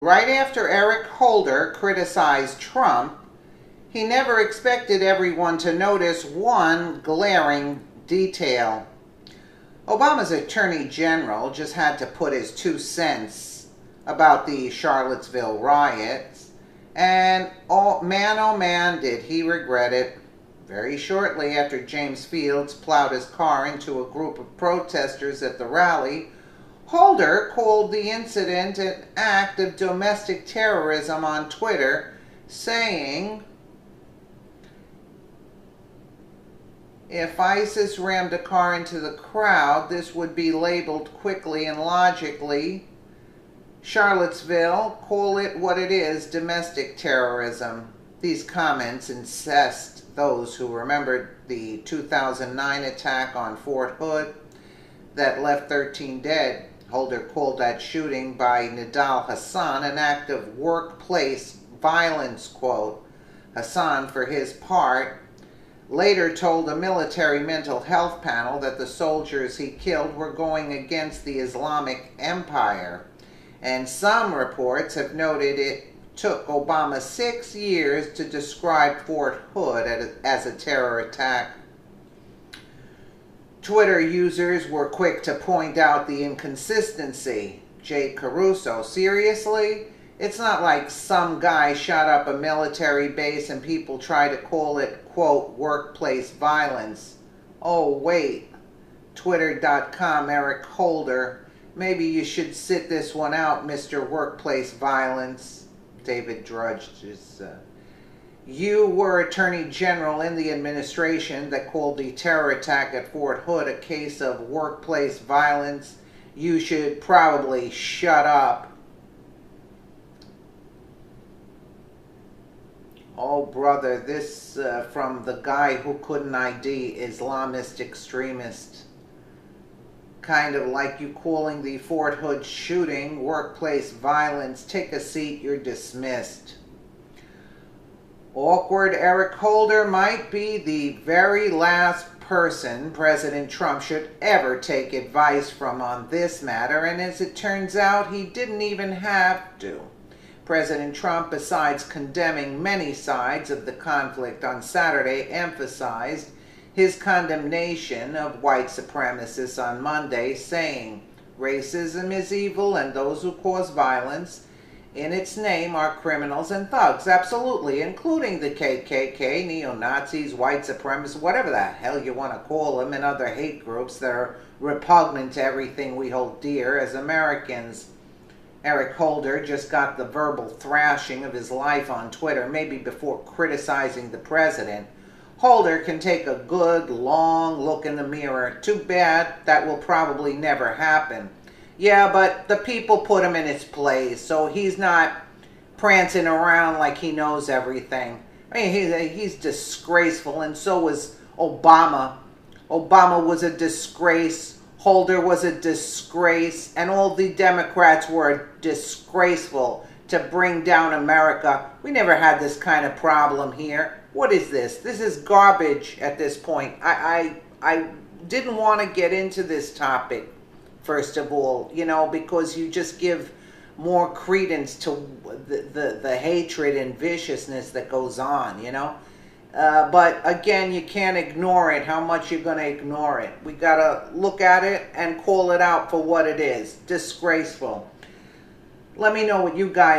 Right after Eric Holder criticized Trump, he never expected everyone to notice one glaring detail. Obama's Attorney General just had to put his 2 cents about the Charlottesville riots, and oh man, did he regret it. Very shortly after James Fields plowed his car into a group of protesters at the rally, Holder called the incident an act of domestic terrorism on Twitter, saying, "If ISIS rammed a car into the crowd, this would be labeled quickly and logically. Charlottesville, call it what it is, domestic terrorism." These comments incensed those who remembered the 2009 attack on Fort Hood that left 13 dead. Holder called that shooting by Nidal Hasan an act of workplace violence, quote. Hasan, for his part, later told a military mental health panel that the soldiers he killed were going against the Islamic Empire. And some reports have noted it took Obama 6 years to describe Fort Hood as a terror attack. Twitter users were quick to point out the inconsistency. Jay Caruso, seriously? It's not like some guy shot up a military base and people try to call it, quote, workplace violence. Oh, wait. Twitter.com, Eric Holder. Maybe you should sit this one out, Mr. Workplace Violence. David Drudge is... You were Attorney General in the administration that called the terror attack at Fort Hood a case of workplace violence. You should probably shut up. Oh, brother, this from the guy who couldn't ID Islamist extremist. Kind of like you calling the Fort Hood shooting workplace violence. Take a seat, you're dismissed. Awkward Eric Holder might be the very last person President Trump should ever take advice from on this matter, and as it turns out, he didn't even have to. President Trump, besides condemning many sides of the conflict on Saturday, emphasized his condemnation of white supremacists on Monday, saying, "Racism is evil and those who cause violence in its name are criminals and thugs." Absolutely, including the KKK, neo-Nazis, white supremacists, whatever the hell you want to call them, and other hate groups that are repugnant to everything we hold dear as Americans. Eric Holder just got the verbal thrashing of his life on Twitter, maybe before criticizing the president. Holder can take a good, long look in the mirror. Too bad that will probably never happen. Yeah, but the people put him in his place, so he's not prancing around like he knows everything. I mean, he's disgraceful, and so was Obama. Obama was a disgrace. Holder was a disgrace, and all the Democrats were disgraceful to bring down America. We never had this kind of problem here. What is this? This is garbage at this point. I didn't want to get into this topic, first of all, you know, because you just give more credence to the hatred and viciousness that goes on, you know. But again, you can't ignore it. How much you're going to ignore it? We got to look at it and call it out for what it is. Disgraceful. Let me know what you guys